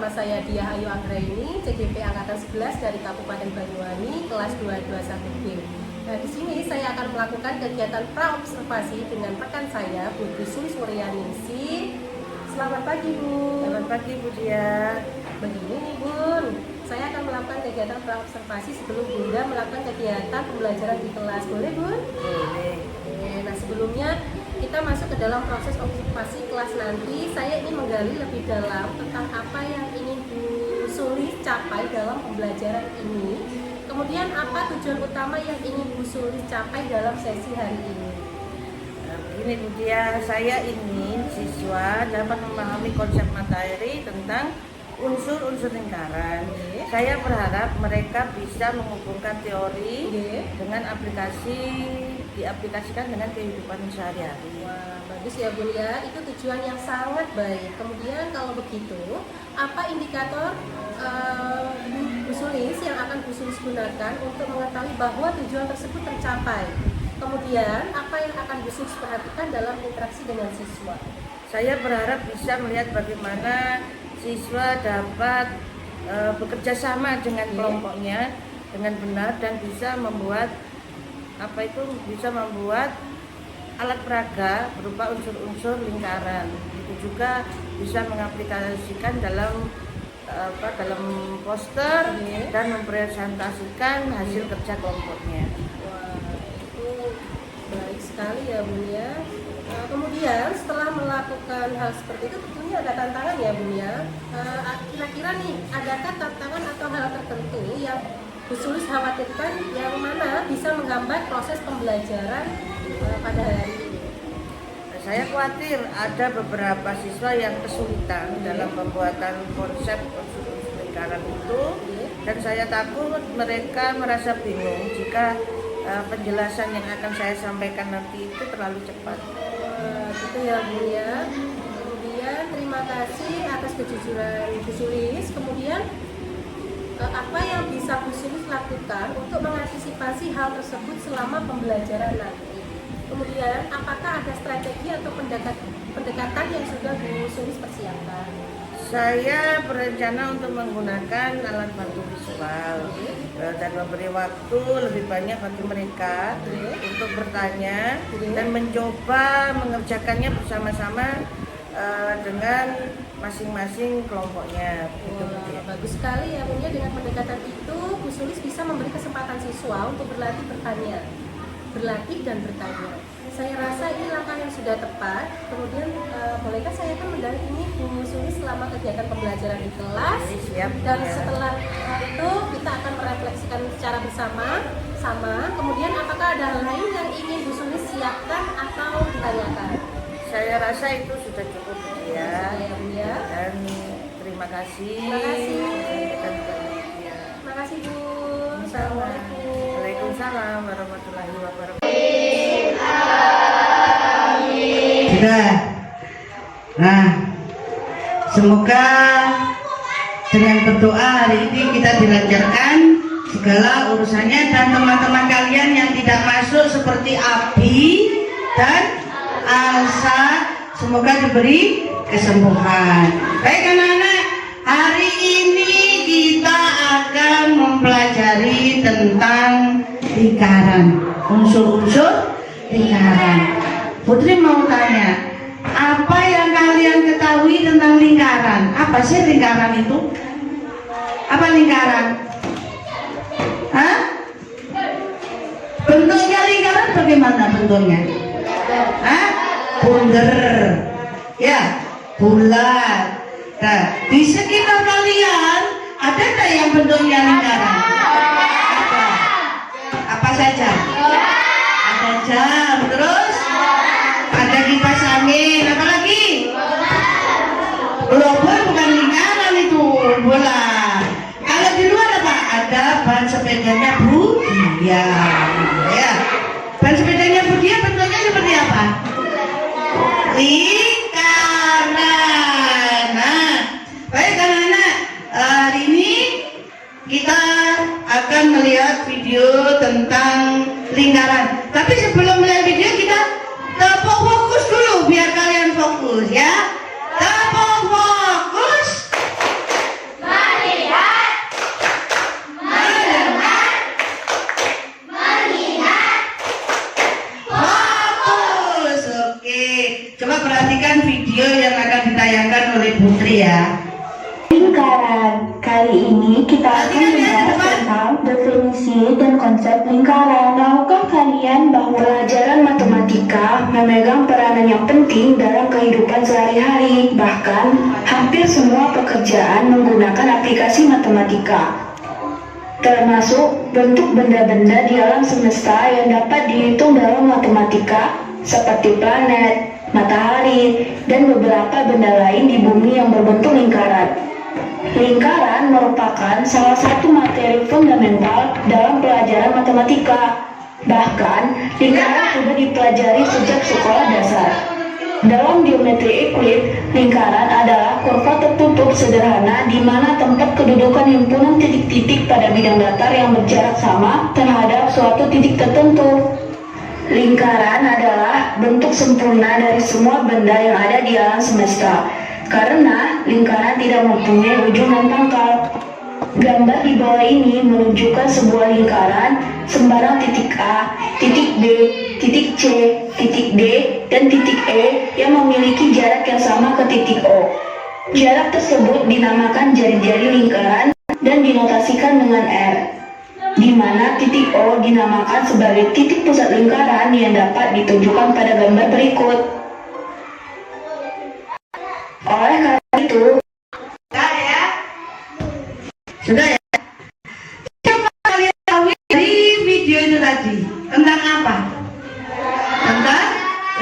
bersama saya Diah Ayu Anggraini, CGP Angkatan 11 dari Kabupaten Banyuwangi, kelas 221B. Nah, di sini saya akan melakukan kegiatan praobservasi dengan rekan saya, Bu Sri Suryaningsih. Selamat pagi, Bu. Selamat pagi, Bu Diah. Begini nih, Bun. Saya akan melakukan kegiatan praobservasi sebelum Bunda melakukan kegiatan pembelajaran di kelas. Boleh, Bun? Boleh. Nah, sebelumnya kita masuk ke dalam proses observasi kelas nanti. Saya ingin menggali lebih dalam tentang apa yang ingin Bu Sulis capai dalam pembelajaran ini. Kemudian apa tujuan utama yang ingin Bu Sulis capai dalam sesi hari ini? Begini, Bu Diah, saya ingin siswa dapat memahami konsep materi tentang unsur-unsur lingkaran. Saya berharap mereka bisa menghubungkan teori dengan diaplikasikan dengan kehidupan sehari-hari. Wah, bagus ya, Bun ya. Itu tujuan yang sangat baik. Kemudian kalau begitu, apa indikator Bu Sulis yang akan Bu Sulis gunakan untuk mengetahui bahwa tujuan tersebut tercapai? Kemudian apa yang akan Bu Sulis perhatikan dalam interaksi dengan siswa? Saya berharap bisa melihat bagaimana siswa dapat bekerja sama dengan kelompoknya dengan benar dan bisa membuat alat peraga berupa unsur-unsur lingkaran. Itu juga bisa mengaplikasikan dalam poster dan mempresentasikan hasil kerja kelompoknya. Wah, itu baik sekali ya, Bun ya. Kemudian setelah melakukan hal seperti itu tentunya ada tantangan ya, Bun ya. Kira-kira nih, adakah tantangan atau hal tertentu yang Bu Sulis khawatirkan yang mana bisa menghambat proses pembelajaran pada hari ini? Saya khawatir ada beberapa siswa yang kesulitan dalam pembuatan konsep unsur-unsur lingkaran itu, dan saya takut mereka merasa bingung jika penjelasan yang akan saya sampaikan nanti itu terlalu cepat. Gitu ya, Bu ya. Kemudian terima kasih atas kejujuran Bu Sulis. Kemudian apa yang bisa Bu Sulis lakukan untuk mengantisipasi hal tersebut selama pembelajaran nanti? Kemudian apakah ada strategi atau pendekatan yang sudah Bu Sulis persiapkan? Saya berencana untuk menggunakan alat bantu visual dan memberi waktu lebih banyak bagi mereka untuk bertanya dan mencoba mengerjakannya bersama-sama dengan masing-masing kelompoknya. Bagus sekali ya, Bunda. Dengan pendekatan itu Bu Sulis bisa memberi kesempatan siswa untuk berlatih dan bertanya. Saya rasa ini langkah yang sudah tepat. Kemudian bolehkah saya kan mendampingi Bu Sulis selama kegiatan pembelajaran di kelas? Dan setelah itu kita akan merefleksikan secara bersama. Kemudian apakah ada hal lain yang ingin Bu Sulis siapkan atau ditanyakan? Saya rasa itu sudah cukup ya. Dan terima kasih. Terima kasih Bu. Assalamualaikum. Waalaikumsalam warahmatullahi wabarakatuh. Sudah. Nah, semoga dengan berdoa hari ini kita dilancarkan segala urusannya, dan teman-teman kalian yang tidak masuk seperti Abi dan Alsa semoga diberi kesembuhan. Baik anak-anak, hari ini kita akan mempelajari tentang lingkaran, unsur-unsur lingkaran. Putri mau tanya, apa yang kalian ketahui tentang lingkaran? Apa sih lingkaran itu? Apa lingkaran? Hah? Bentuknya lingkaran bagaimana bentuknya? Hah? Bunder, ya, bulat. Nah, di sekitar kalian ada nggak yang bentuknya lingkaran? Ada. Apa saja? Ada jam, terus ada kipas angin, apa lagi? Global bukan lingkaran itu, bola. Kalau di luar apa? Ada ban sepedanya Budia. Ya. Ban sepedanya Budia bentuknya seperti apa? Lingkaran. Nah, baik anak-anak, hari ini kita akan melihat video tentang lingkaran. Tapi sebelum melihat video kita fokus dulu biar kalian fokus ya. Tepuk fokus. perhatikan video yang akan ditayangkan oleh Putri ya. Lingkaran. Kali ini kita akan membahas tentang definisi dan konsep lingkaran. Tahukah kalian bahwa pelajaran matematika memegang peranan yang penting dalam kehidupan sehari-hari? Bahkan, hampir semua pekerjaan menggunakan aplikasi matematika, termasuk bentuk benda-benda di alam semesta yang dapat dihitung dalam matematika, seperti planet, matahari, dan beberapa benda lain di bumi yang berbentuk lingkaran. Lingkaran merupakan salah satu materi fundamental dalam pelajaran matematika. Bahkan, lingkaran sudah dipelajari sejak sekolah dasar. Dalam geometri Euclid, lingkaran adalah kurva tertutup sederhana di mana tempat kedudukan himpunan titik-titik pada bidang datar yang berjarak sama terhadap suatu titik tertentu. Lingkaran adalah bentuk sempurna dari semua benda yang ada di alam semesta, karena lingkaran tidak mempunyai ujung dan pangkal. Gambar di bawah ini menunjukkan sebuah lingkaran sembarang titik A, titik B, titik C, titik D, dan titik E yang memiliki jarak yang sama ke titik O. Jarak tersebut dinamakan jari-jari lingkaran dan dinotasikan dengan R, di mana titik O dinamakan sebagai titik pusat lingkaran yang dapat ditunjukkan pada gambar berikut. Oleh karena itu, Sudah ya? Coba kalian tahu dari video itu tadi tentang apa? Tentang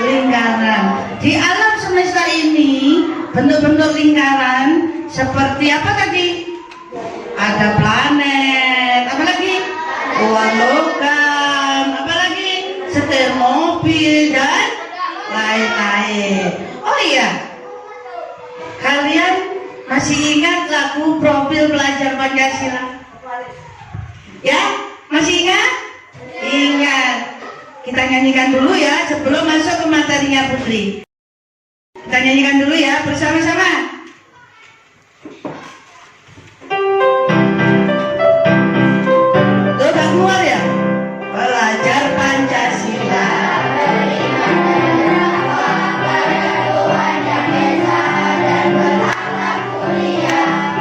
lingkaran. Di alam semesta ini bentuk-bentuk lingkaran seperti apa tadi? Ada planet, apa lagi? Uang logam, apa lagi? Setir mobil dan lain-lain. Oh iya, kalian masih ingat lagu Profil Pelajar Pancasila? Ya, masih ingat? Ingat. Kita nyanyikan dulu ya sebelum masuk ke materinya Putri. Kita nyanyikan dulu ya bersama-sama. Tuh udah keluar ya? Pelajar Pancasila.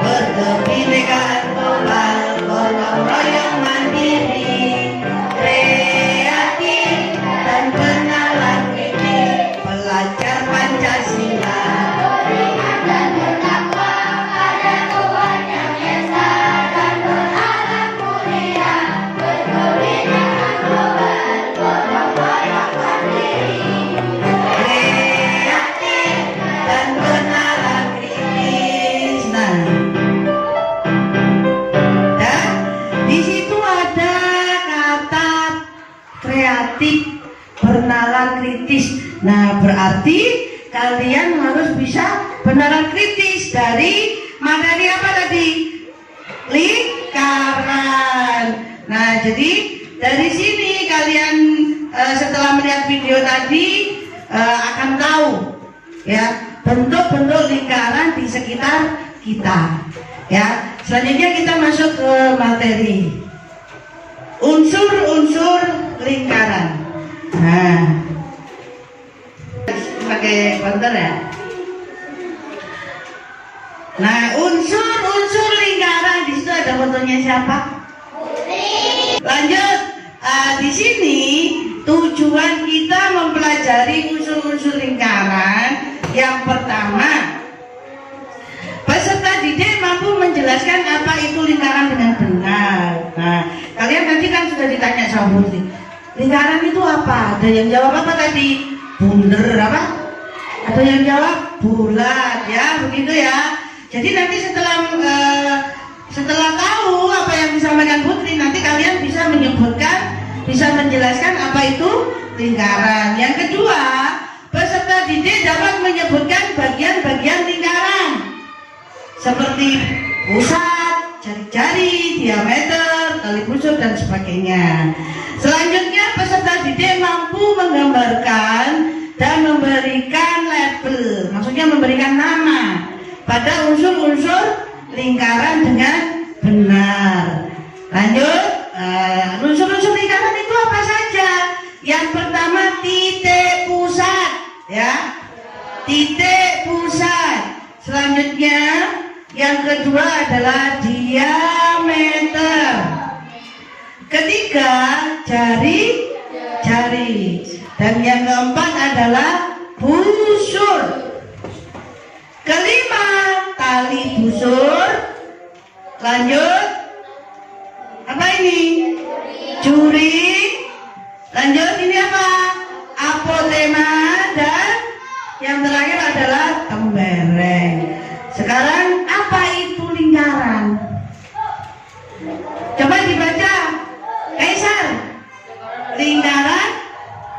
Berkebinekaan global, gotong royong mandiri, kreatif dan bernalar kritis, pelajar Pancasila. Beriman dan bertakwa pada Tuhan Yang Esa dan berakhlak mulia, berkebinekaan global, gotong royong mandiri, kreatif dan bernalar kritis. Nah, di situ ada kata kreatif, bernalar kritis. Nah, berarti kalian harus bisa bernalar kritis dari materi apa tadi? Lingkaran. Nah, jadi dari sini kalian setelah melihat video tadi akan tahu ya bentuk-bentuk lingkaran di sekitar kita. Ya, selanjutnya kita masuk ke materi unsur-unsur lingkaran. Nah, pakai banter ya. Nah, unsur-unsur lingkaran di situ ada fotonya siapa? Lanjut, di sini tujuan kita mempelajari unsur-unsur lingkaran. Yang pertama, peserta didik mampu menjelaskan apa itu lingkaran dengan benar. Nah, kalian tadi kan sudah ditanya sama Putri, lingkaran itu apa? Ada yang jawab apa tadi? Bunder apa? Ada yang jawab bulat, ya begitu ya. Jadi nanti setelah tahu apa yang disampaikan Putri, nanti kalian bisa menyebutkan, bisa menjelaskan apa itu lingkaran. Yang kedua, peserta didik dapat menyebutkan bagian-bagian lingkaran seperti pusat, jari-jari, diameter, tali pusat dan sebagainya. Selanjutnya, peserta didik mampu menggambarkan dan memberikan label, maksudnya memberikan nama pada unsur-unsur lingkaran dengan benar. Lanjut, unsur-unsur lingkaran itu apa saja? Yang pertama, titik pusat, ya. Titik jari-jari. Dan yang keempat adalah busur. Kelima, tali busur. Lanjut. Apa ini? Juring. Lanjut, ini apa? Apotema. Dan yang terakhir adalah tembereng. Sekarang apa itu lingkaran? Coba dibaca. Kaisar. Lingkaran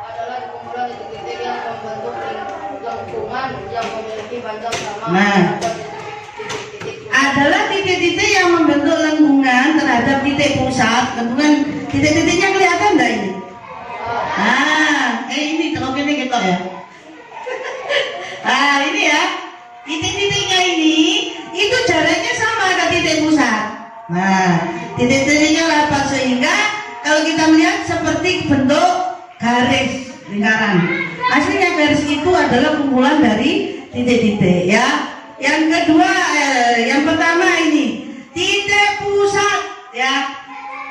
adalah kumpulan titik-titik yang membentuk lengkungan yang memiliki panjang sama Nah. titik-titik. adalah titik-titik yang membentuk lengkungan terhadap titik pusat. Lengkungan titik-titiknya kelihatan enggak ini? Ini terus ini gitu ya. Ini ya. Titik-titiknya ini itu jaraknya sama ke titik pusat. Nah, titik-titiknya rapat sehingga kalau kita melihat seperti bentuk garis lingkaran. Aslinya garis itu adalah kumpulan dari titik-titik ya. Yang kedua, yang pertama ini titik pusat ya.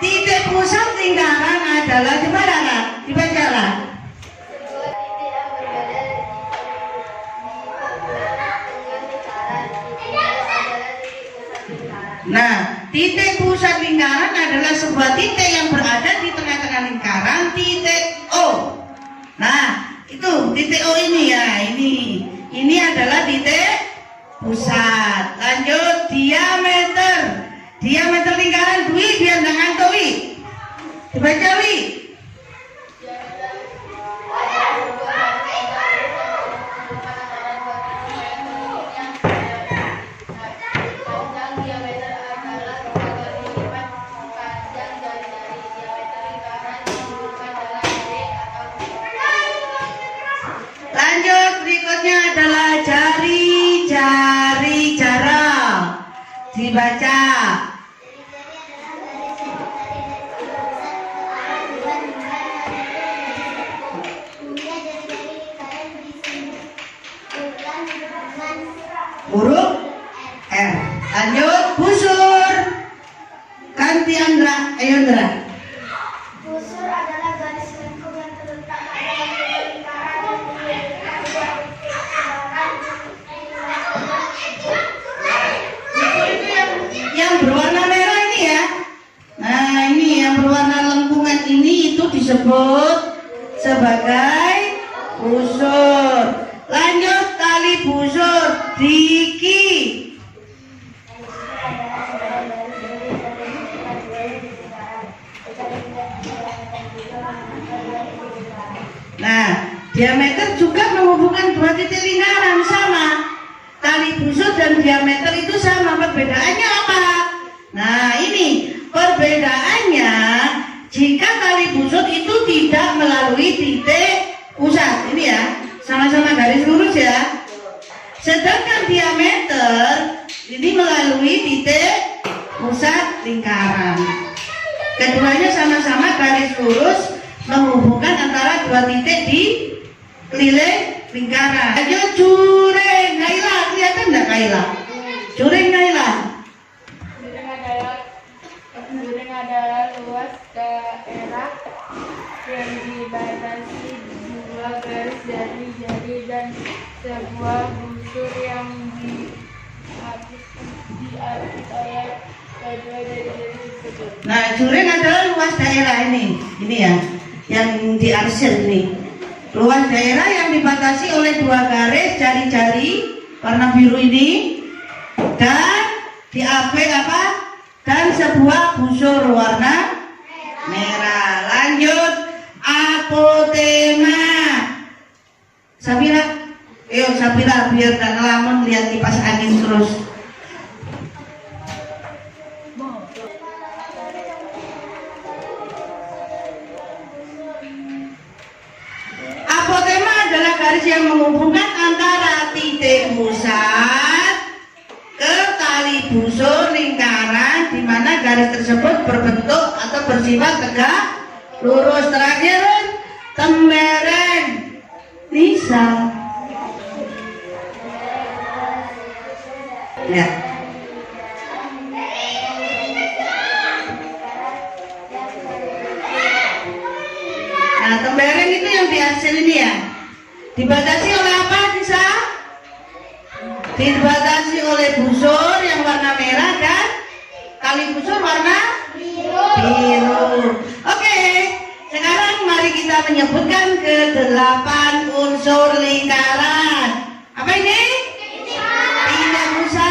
Titik pusat lingkaran adalah di mana Kak? Dibacalah. Nah, titik pusat lingkaran adalah sebuah titik yang berada di tengah-tengah lingkaran, titik O. Nah, itu titik O ini ya, ini adalah titik pusat. Lanjut, diameter. Diameter lingkaran Dwi biar nggak ngantuk Wi. Dibaca Wi. Lanjut, berikutnya adalah jari-jari jarak. Dibaca. Huruf R. Lanjut, busur. Ganti Andra, ayo Andra. Busur adalah garis lengkung yang terletak pada lingkaran yang memiliki Yang berwarna merah ini ya. Nah, ini yang berwarna lengkungan ini itu disebut sebagai busur. Lanjut, tali busur Diki. Nah, diameter juga menghubungkan dua titik lingkaran sama. Tali busur dan diameter itu sama. Perbedaannya apa? Nah, ini perbedaannya. Jika tali busur itu tidak melalui titik pusat, ini ya, sama-sama garis lurus ya. Sedangkan diameter ini melalui titik pusat lingkaran. Keduanya sama-sama garis lurus menghubungkan antara dua titik di keliling lingkaran. Ayo juring, Naila, kelihatan enggak Naila? Juring Naila. Juring adalah luas daerah yang dibatasi dua garis jari-jari dan sebuah busur yang diapit oleh kedua jari-jari tersebut. Nah, juring adalah luas daerah ini ya, yang diarsir ini. Luas daerah yang dibatasi oleh dua garis jari-jari warna biru ini dan diapit apa? Dan sebuah busur warna merah. Lanjut, apotema. Sabira, ayo Sabira biar gak ngelamun lihat kipas angin terus. Apotema adalah garis yang menghubungkan antara titik pusat ke tali busur lingkaran, di mana garis tersebut berbentuk atau bersifat tegak lurus. Terakhir, tembereng. Nisa. Ya. Nah, tembereng itu yang di hasil ini ya. Dibatasi oleh apa, Nisa? Dibatasi oleh busur yang warna merah dan tali busur warna biru. Oke, sekarang mari kita menyebutkan ke-8 unsur lingkaran. Apa ini? Tidak usah.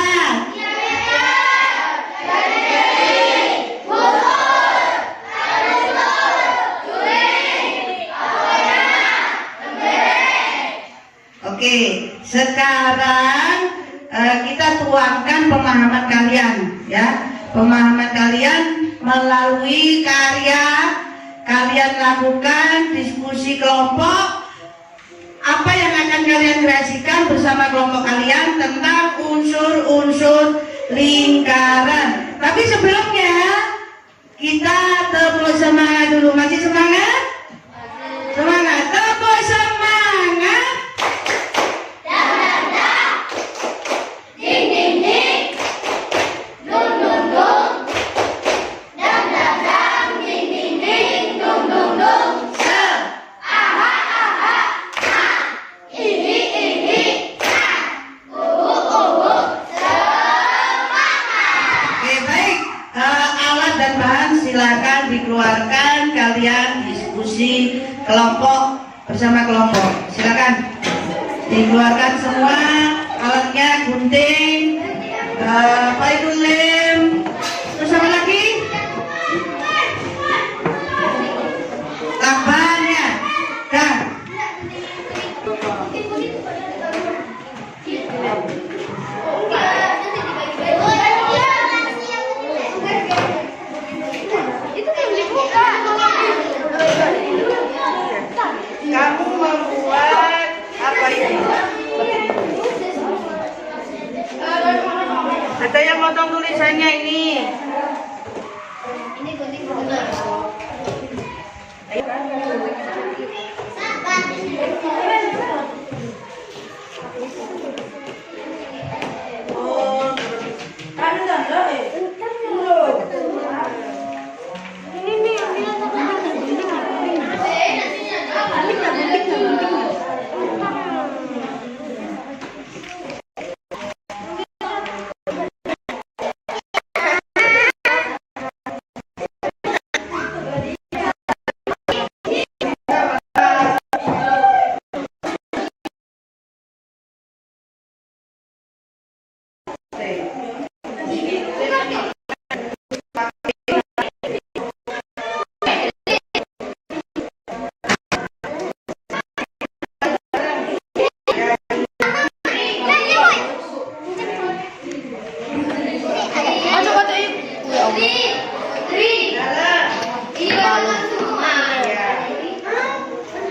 Oke, sekarang kita tuangkan pemahaman kalian ya. Pemahaman kalian melalui karya kalian lakukan diskusi kelompok. Apa yang akan kalian kreasikan bersama kelompok kalian tentang unsur-unsur lingkaran. Tapi sebelumnya kita tepuk semangat dulu. Masih semangat? Semangat, tepuk semangat. Silakan dikeluarkan, kalian diskusi kelompok bersama kelompok. Silakan dikeluarkan semua alatnya, gunting, apa itu lem, terus apa lagi? Lakbannya, dah. Kamu membuat apa ini? Ada yang potong tulisannya ini. Ini gunting.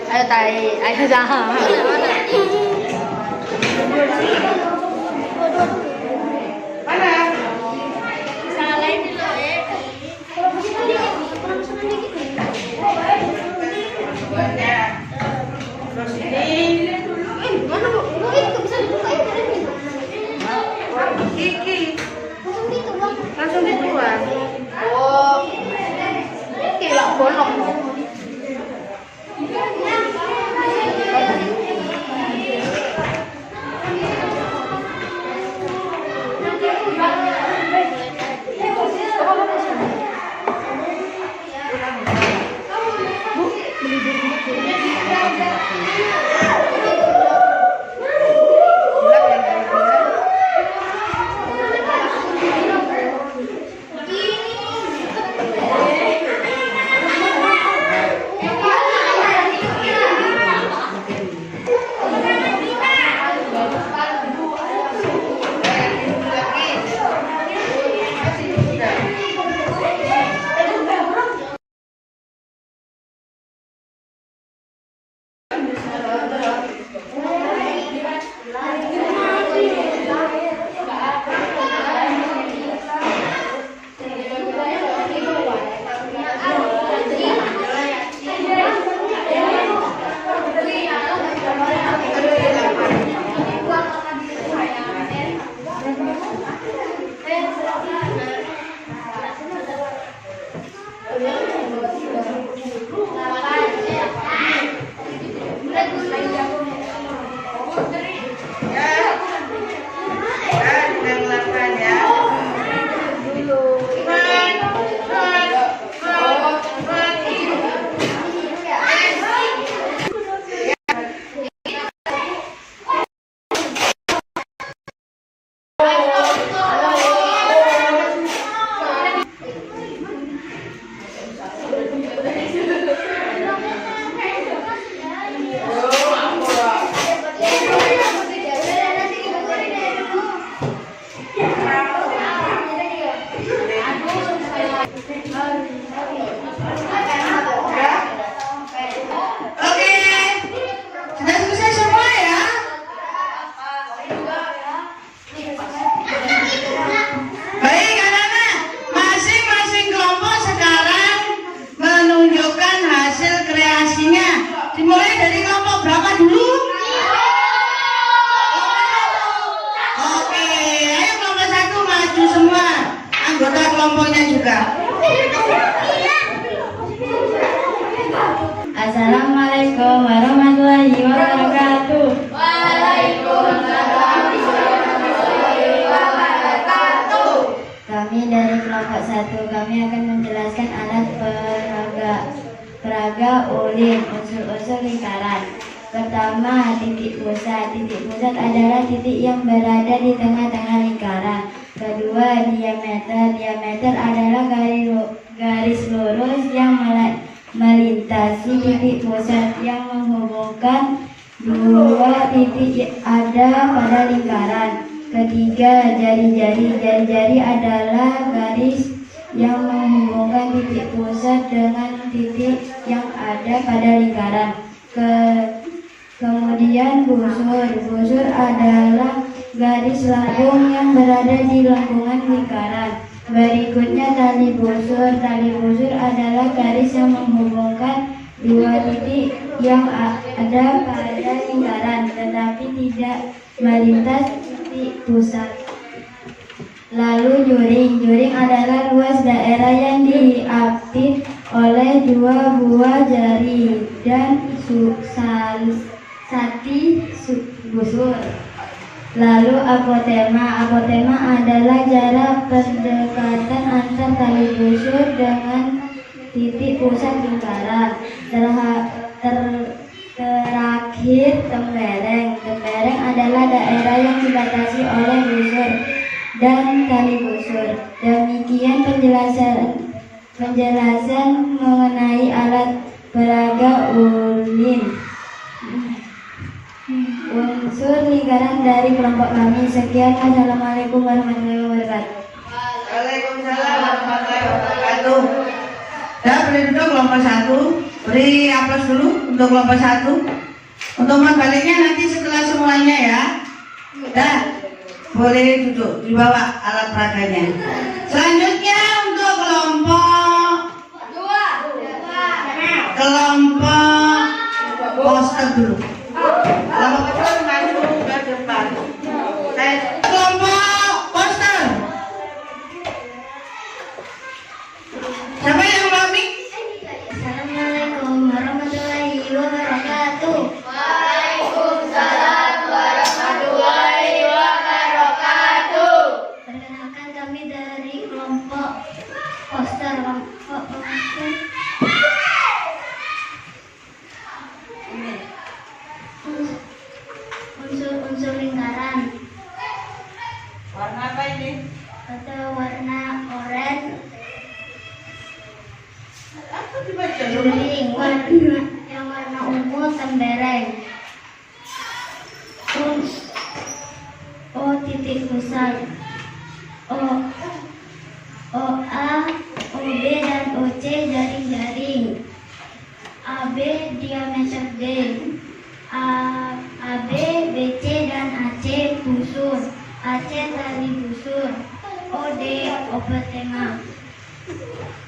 Ayo tai, ayo jangan. Mana? Salahin dulu Kalau bisa dikit, kurang sedikit. Terus ini. Mana bu? Ini nggak bisa dibuka ya? Kiki. Langsung gitu bang. Langsung dituang. Oh, gila bolong. Dimulai dari kelompok berapa dulu? Oke, ayo kelompok 1 maju semua. Anggota kelompoknya juga. Assalamualaikum warahmatullahi wabarakatuh. Kami dari kelompok 1, kami akan menjelaskan alat peraga ulin, unsur-unsur lingkaran. Pertama, titik pusat. Titik pusat adalah titik yang berada di tengah-tengah lingkaran. Kedua, diameter. Diameter adalah garis lurus yang melintasi titik pusat yang menghubungkan dua titik ada pada lingkaran. Ketiga, jari-jari. Jari-jari adalah garis yang menghubungkan titik pusat dengan titik yang ada pada lingkaran. Kemudian busur. Busur adalah garis lengkung yang berada di lengkungan lingkaran. Berikutnya tali busur. Tali busur adalah garis yang menghubungkan dua titik yang ada pada lingkaran tetapi tidak melintas titik pusat. Lalu juring. Juring adalah luas daerah yang diapit oleh dua buah jari dan sati busur. Lalu apotema. Apotema adalah jarak pendekatan antar tali busur dengan titik pusat lingkaran. Terakhir tembereng. Tembereng adalah daerah yang dibatasi oleh busur dan tali busur. Demikian penjelasan mengenai alat peraga ulin, unsur lingkaran dari kelompok kami. Sekian, assalamualaikum warahmatullahi wabarakatuh. Waalaikumsalam warahmatullahi wabarakatuh. Dah, boleh duduk kelompok 1. Beri aplaus dulu untuk kelompok 1. Untuk baliknya nanti setelah semuanya ya. Dah, boleh duduk, dibawa alat peraganya. Selanjutnya untuk kelompok poster dulu. Kelompok poster maju ke depan. Kelompok poster. Siapa yang mami? Assalamualaikum warahmatullahi wabarakatuh. Perkenalkan, kami dari kelompok poster. Unsur lingkaran. Warna apa ini? Ada warna oranye. Apa dibaca? Juring, yang warna ungu tembereng. O titik pusat. OA, OB dan OC jaring-jaring. AB diameter D. AB, BC dan AC busur. AC tali busur. OD opotema.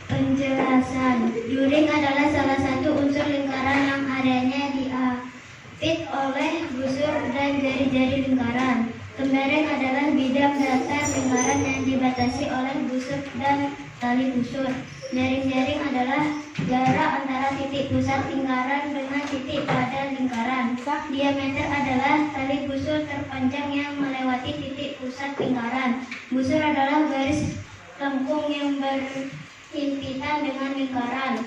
Penjelasan. Juring adalah salah satu unsur lingkaran yang adanya diapit oleh busur dan jari-jari lingkaran. Tembereng adalah bidang datar lingkaran yang dibatasi oleh busur dan tali busur. Jaring-jaring adalah jarak antara titik pusat lingkaran dengan titik pada lingkaran. Diameter adalah tali busur terpanjang yang melewati titik pusat lingkaran. Busur adalah garis lengkung yang berhimpitan dengan lingkaran.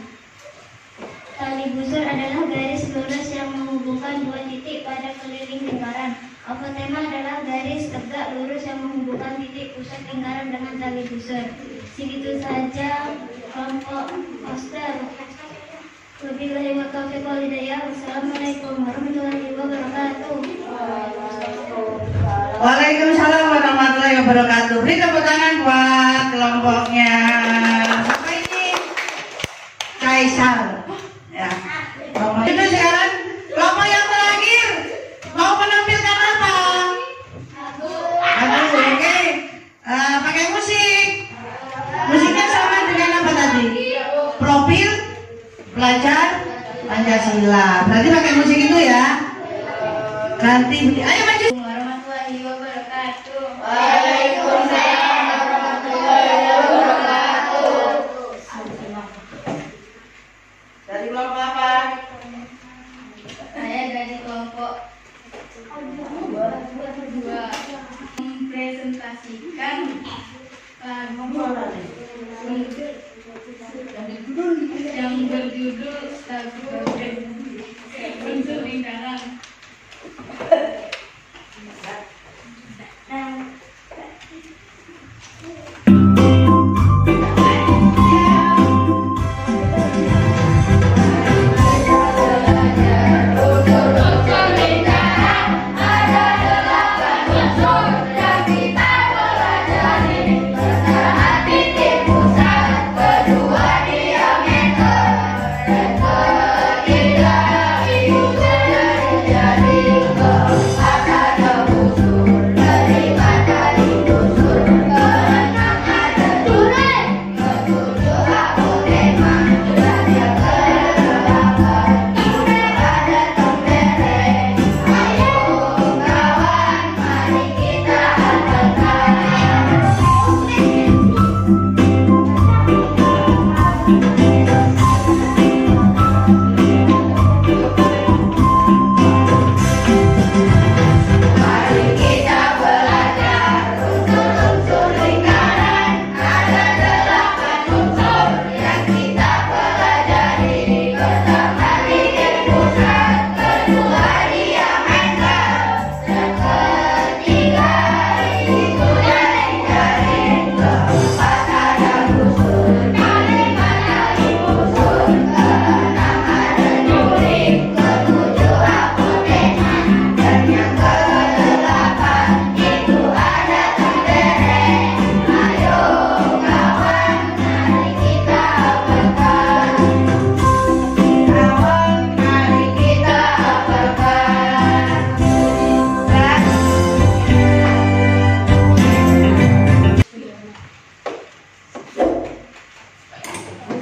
Tali busur adalah garis lurus yang menghubungkan dua titik pada keliling lingkaran. Apotema adalah garis tegak lurus yang menghubungkan titik pusat lingkaran dengan tali busur. Segitu saja kelompok poster. Wabillahi taufiq wal hidayah. Wassalamualaikum warahmatullahi wabarakatuh. Waalaikumsalam warahmatullahi wabarakatuh. Beri tepuk tangan buat kelompoknya. Siapa ini? Kaisar. Ya. Itu sekarang kelompok yang terakhir mau menampilkan apa? Lagu, oke. Pakai musik. Musiknya sama dengan apa tadi? Profil pelajar Pancasila. Pancasila. Berarti pakai musik itu ya. Ganti. Ayo maju. Warahmatullahi wabarakatuh. Waalaikumsalam warahmatullahi wabarakatuh. Dari kelompok apa? Saya dari kelompok 2 mempresentasikan lagu yang berjudul lagu Unsur Lingkaran.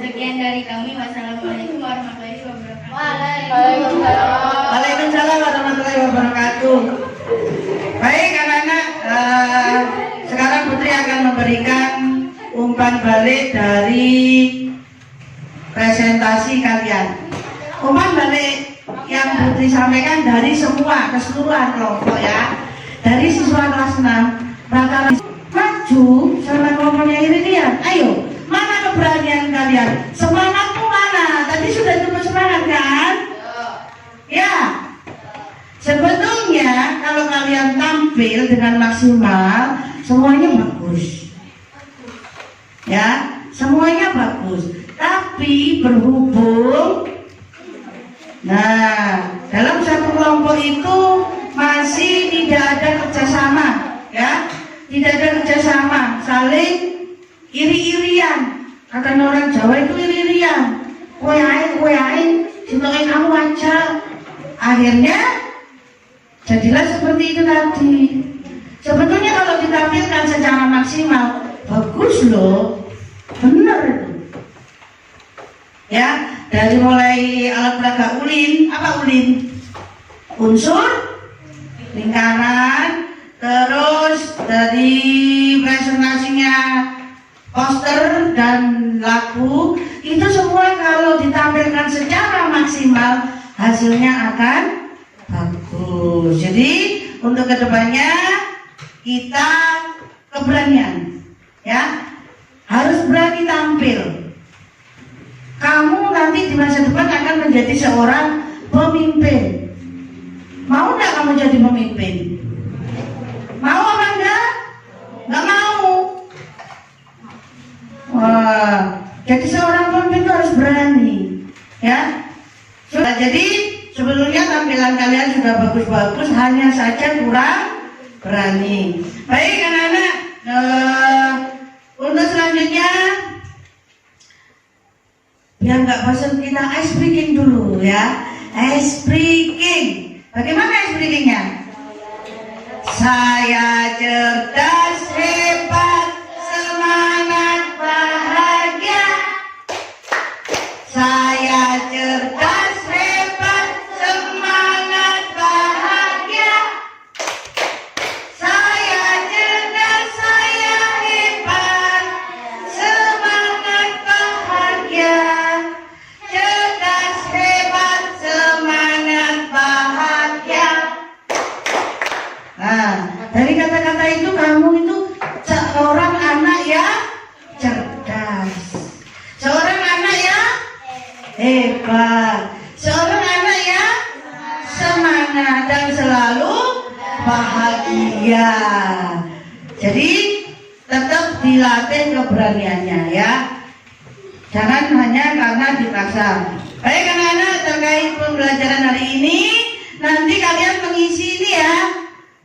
Sekian dari kami. Wassalamualaikum warahmatullahi wabarakatuh. Waalaikumsalam warahmatullahi wabarakatuh. Baik anak-anak, sekarang Putri akan memberikan umpan balik dari presentasi kalian. Umpan balik yang Putri sampaikan dari semua keseluruhan kelompok ya. Dari siswa kelas 6 rata-rata maju sama kelompoknya Iridian. Ayo, mana keberanian kalian? Semangatmu mana? Tadi sudah cukup semangat kan? Ya. Sebetulnya kalau kalian tampil dengan maksimal, semuanya bagus. Ya, semuanya bagus. Tapi berhubung, nah dalam satu kelompok itu masih tidak ada kerjasama, ya, tidak ada kerjasama, saling iri-irian. Kata orang Jawa itu iri-irian. Kowe ae, jenenge kamu aja. Akhirnya jadilah seperti itu tadi. Sebetulnya kalau ditampilkan secara maksimal, bagus loh, bener itu. Ya, dari mulai alat peraga ulin, apa ulin? Unsur, lingkaran, terus dari presentasinya poster dan lagu, itu semua kalau ditampilkan secara maksimal, hasilnya akan bagus. Jadi untuk kedepannya kita keberanian, ya, harus berani tampil. Kamu nanti di masa depan akan menjadi seorang pemimpin. Mau nggak kamu jadi pemimpin? Mau apa enggak? Nggak mau. Wah, jadi seorang pemimpin itu harus berani, ya. Jadi sebetulnya tampilan kalian sudah bagus-bagus, hanya saja kurang berani. Baik anak-anak, untuk selanjutnya biar nggak bosan kita ice breaking dulu ya. Ice breaking. Bagaimana ice breakingnya? Saya cerdas, hebat, semangat, bahagia. Saya cerdas, hebat, Iya. Jadi tetap dilatih keberaniannya ya. Jangan hanya karena dipaksa. Baik anak-anak, terkait pembelajaran hari ini, nanti kalian mengisi ini ya.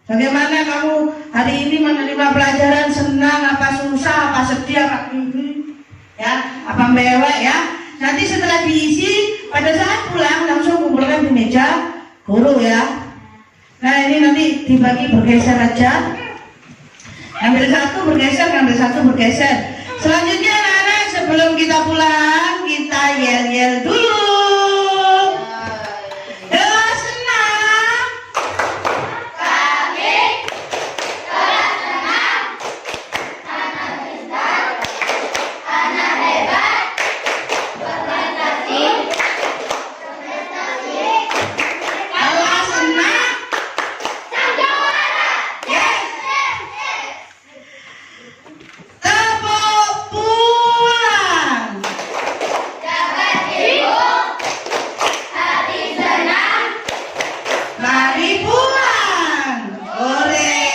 Bagaimana kamu hari ini menerima pelajaran, senang, apa susah, apa sedih, apa ya, apa mewek ya. Nanti setelah diisi, pada saat pulang langsung kumpulkan di meja guru ya. Nah ini nanti dibagi bergeser aja. Ambil satu bergeser, ambil satu bergeser. Selanjutnya anak-anak, sebelum kita pulang, kita yel-yel dulu. Senang. Allah senang. Tepuk pulang. Mari pulang. Ore.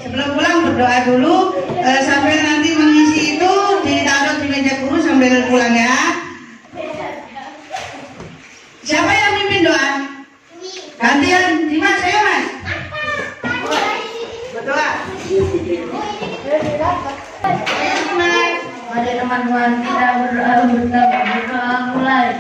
Sebelum pulang berdoa dulu, sambil nanti mengisi itu ditaruh di meja guru sambil pulang ya. Siapa yang mimpin doa? Gantian, Dimas, ayo Mas. Berdoa. Mari teman-teman kita berdoa bersama. Berdoa mulai.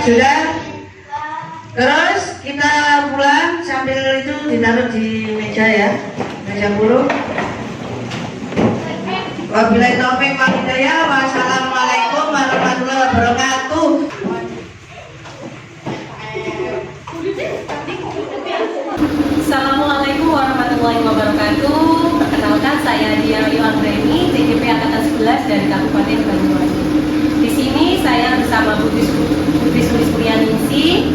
Sudah? Terus kita pulang sambil itu ditaruh di meja ya, meja guru. Wabillahi taufik wal hidayah. Wassalamualaikum warahmatullahi wabarakatuh. Assalamualaikum warahmatullahi wabarakatuh. Perkenalkan, saya Dia Ayu Anggreni, TGP Angkatan 11 dari Kabupaten Banyuwangi. Di sini saya bersama Bu Sulis Priyaningsi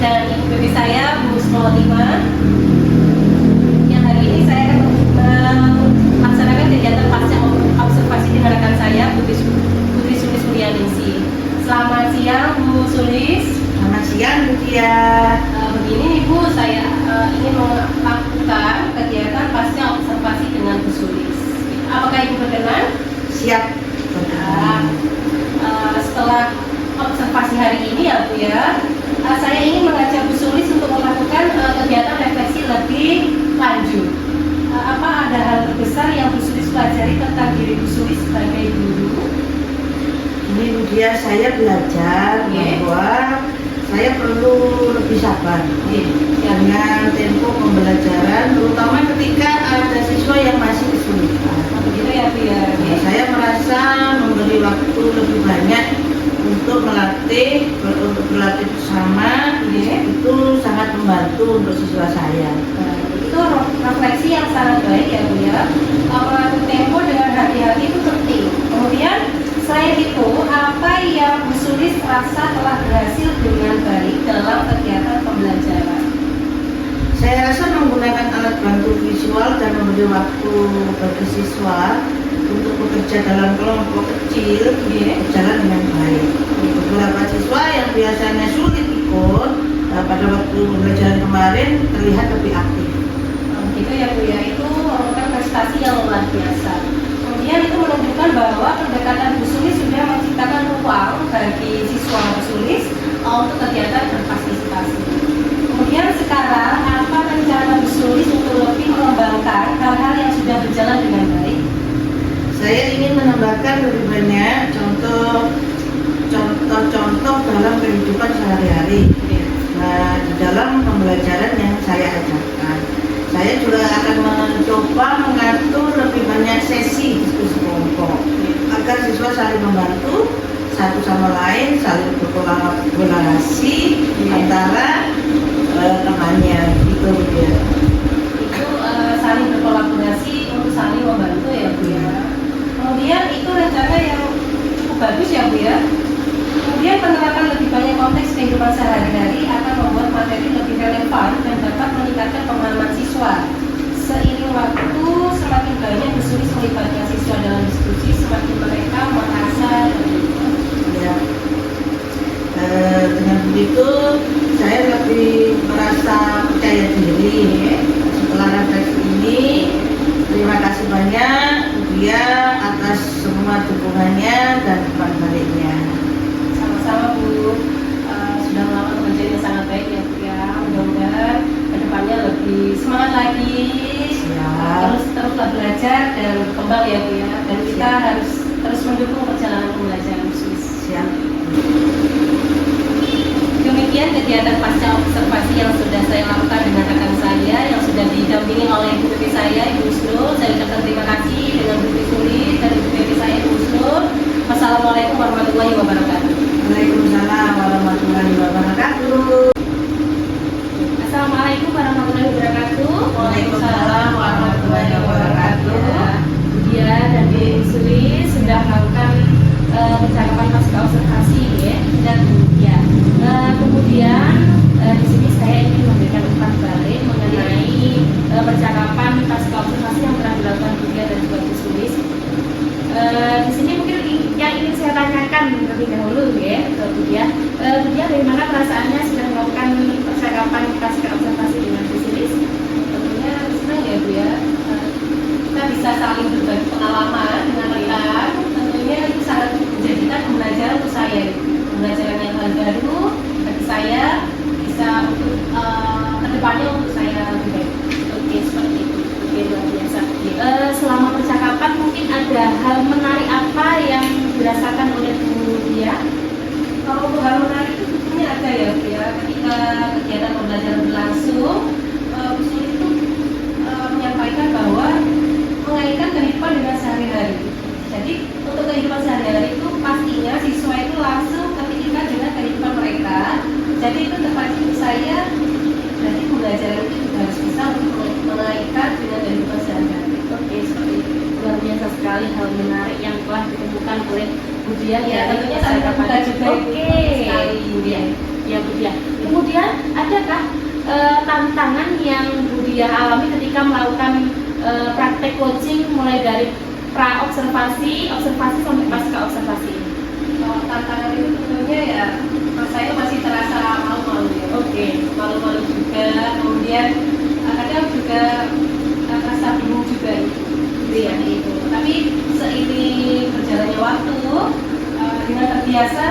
dan ibu bibi saya Bu Snotima. Yang hari ini saya akan melaksanakan kegiatan pasca observasi dengan rekan saya Putri Sulis Priyaningsi. Selamat siang Bu Sulis. Selamat siang Bu Tia. Begini Ibu, saya ingin melakukan kegiatan pasca observasi dengan Bu Sulis. Apakah Ibu berkenan? Siap. Setelah observasi hari ini ya Bu ya, saya ingin mengajak Bu Sulis untuk melakukan kegiatan refleksi lebih lanjut. Apa ada hal terbesar yang Bu Sulis pelajari tentang diri Bu Sulis sebagai guru? Ini Bu Dia, saya belajar bahwa saya perlu lebih sabar dengan tempo pembelajaran, terutama ketika ada siswa yang masih kesulitan. Begitu ya Bu ya. Saya merasa memberi waktu lebih banyak untuk berlatih bersama, itu sangat membantu untuk siswa saya. Itu refleksi yang sangat baik ya Bu ya. Mengatur tempo dengan hati-hati itu penting. Kemudian selain itu, apa yang Bu Sulis rasa telah berhasil dengan baik dalam kegiatan pembelajaran? Saya rasa menggunakan alat bantu visual dan memberi waktu bagi siswa untuk bekerja dalam kelompok kecil berjalan dengan baik. Beberapa siswa yang biasanya sulit ikut pada waktu pembelajaran kemarin terlihat lebih aktif. Gitu ya Bu ya, itu merupakan prestasi yang luar biasa. Kemudian itu menunjukkan bahwa pendekatan Bu Sulis sudah menciptakan ruang bagi siswa Bu Sulis untuk kegiatan berpartisipasi. Kemudian sekarang apa rencana Bu Sulis untuk lebih mengembangkan hal-hal yang sudah berjalan dengan baik? Saya ingin menambahkan lebih banyak contoh-contoh dalam kehidupan sehari-hari. Nah, di dalam pembelajaran yang saya ajarkan, saya juga akan mencoba mengatur lebih banyak sesi diskusi kelompok agar siswa saling membantu satu sama lain, saling berkolaborasi antara temannya gitu ya. Itu saling berkolaborasi untuk saling membantu ya Bu ya. Kemudian itu rencana yang cukup bagus ya Bu ya. Kemudian penerapan lebih banyak konteks kehidupan sehari-hari akan membuat materi lebih relevan dan dapat meningkatkan pemahaman siswa. Seiring waktu, semakin banyak Bu Sulis melibatkan siswa dalam diskusi, semakin mereka merasa Ya. Dengan begitu saya lebih merasa percaya diri setelah refleksi ini. Terima kasih banyak Budia atas semua dukungannya dan umpan baliknya. sama-sama Bu. Sudah melakukan pekerjaan yang sangat baik ya Bu ya. Mudah-mudahan kedepannya lebih semangat lagi. Teruslah belajar dan berkembang ya Bu ya. Dan kita harus terus mendukung perjalanan pembelajaran Bu Sulis. Siap. Demikian kegiatan pasca observasi yang sudah saya lakukan dengan rekan saya yang sudah didampingi oleh Ibu PP saya, Ibu Husnul. Saya ucapkan terima kasih dengan Bu Sulis dan Ibu PP saya, Ibu Husnul. Wassalamualaikum warahmatullahi wabarakatuh. Waalaikumsalam warahmatullahi wabarakatuh. Assalamualaikum warahmatullahi wabarakatuh. Waalaikumsalam warahmatullahi wabarakatuh. Kemudian dan Ibu Sulis sudah melakukan percakapan pasca observasi ya, dan ya. Kemudian di sini saya ingin memberikan umpan balik mengenai percakapan pasca observasi yang telah dilakukan Budia dan juga Bu Sulis. Di sini mungkin yang ingin saya tanyakan terlebih dahulu ya ke Budia. Budia, bagaimana perasaannya sudah melakukan percakapan pasca observasi dengan Bu Sulis? Tentunya senang ya Bu ya. Kita bisa saling berbagi pengalaman dengan rekan. Tentunya itu sangat menjadikan pembelajaran untuk saya. Pembelajaran yang hal baru bagi saya bisa untuk kedepannya untuk saya lebih baik. Oke, seperti itu. Oke, luar biasa. Selama percakapan mungkin ada hal menarik apa yang dirasakan oleh Bu Dia? Kalau untuk hal menarik itu tentunya ada ya Bu ya. Ketika kegiatan pembelajaran berlangsung, Bu Sulis itu menyampaikan bahwa mengaitkan kehidupan dengan sehari-hari. Jadi untuk kehidupan sehari-hari itu pastinya siswa itu langsung ketika dengan kehidupan mereka. Jadi itu terpasti saya berarti pembelajaran itu juga harus bisa untuk mengaitkan dengan kehidupan sehari-hari. Oke, seperti itu. Luar biasa sekali hal menarik yang telah ditemukan oleh Budia ya. Tentunya saya terbuka juga. Oke, Budia. Ya Budia. Kemudian adakah tantangan yang Budia alami ketika melakukan praktek coaching mulai dari pra observasi, observasi sampai pasca observasi? Tantangan itu tentunya ya, saya masih terasa malu-malu ya. Oke, malu-malu juga. Kemudian kadang juga rasa bingung juga ya itu. Tapi seiring berjalannya waktu dengan terbiasa,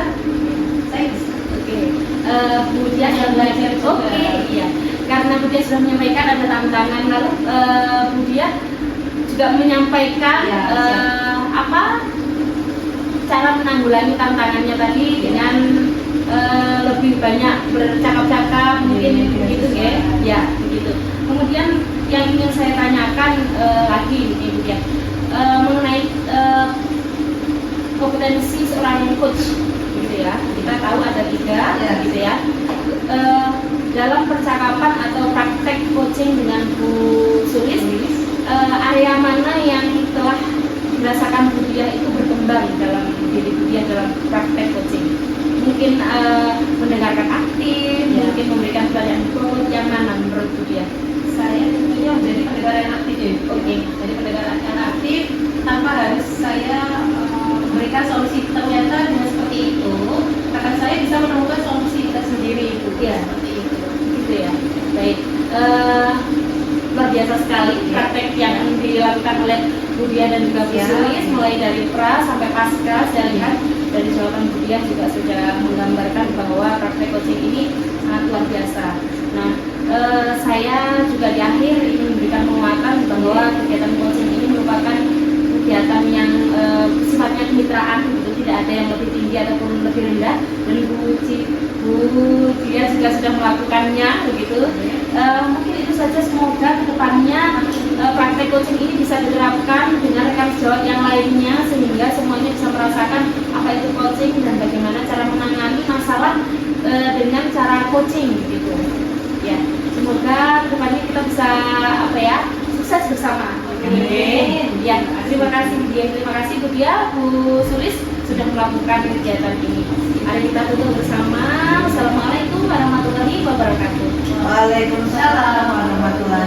saya bisa. Oke, Budia yang belajar juga. Oke, iya. Karena Budia sudah menyampaikan ada tantangan, lalu Budia juga menyampaikan apa cara menanggulangi tantangannya tadi dengan lebih banyak bercakap-cakap mungkin begitu ya. Ya, begitu. Kemudian yang ingin saya tanyakan lagi Ibu ya, mengenai kompetensi seorang coach gitu ya. Kita tahu ada 3 gitu ya. Dalam percakapan atau praktek coaching dengan Bu Sulis, area mana yang telah dirasakan Budia itu berkembang dalam diri Budia dalam praktek coaching? Mungkin mendengarkan aktif, mungkin memberikan pelajaran coach, yang mana menurut Bu Dia? Saya tentunya menjadi pendengar yang aktif ya. Oke, jadi pendengar yang aktif tanpa harus saya memberikan solusi. Ternyata dengan seperti itu, kakak saya bisa menemukan solusi kita sendiri, Bu. Ya, seperti itu. Gitu ya. Baik. Luar biasa sekali praktek yang dilakukan oleh Bu Dia dan juga Bu Sulis, mulai dari pra sampai pasca. Saya lihat dari jawaban Bu Dia juga sudah menggambarkan bahwa praktek coaching ini sangat luar biasa. Nah, saya juga di akhir ingin memberikan penguatan bahwa kegiatan coaching ini merupakan kegiatan yang sifatnya kemitraan, gitu, tidak ada yang lebih tinggi ataupun lebih rendah. Dan Bu Dia juga sudah melakukannya, begitu. Mungkin itu saja, semoga kedepannya praktek coaching ini bisa diterapkan dengan rekan sejawat yang lainnya sehingga semuanya bisa merasakan apa itu coaching dan bagaimana cara menangani masalah dengan cara coaching, gitu. Ya, semoga kedepannya kita bisa sukses bersama. Amin. Ya, terima kasih Bu Dia, terima kasih Bu Dia, Bu Sulis sudah melakukan kegiatan ini. Mari kita tutup bersama. Wassalamualaikum warahmatullahi wabarakatuh. Waalaikumsalam warahmatullahi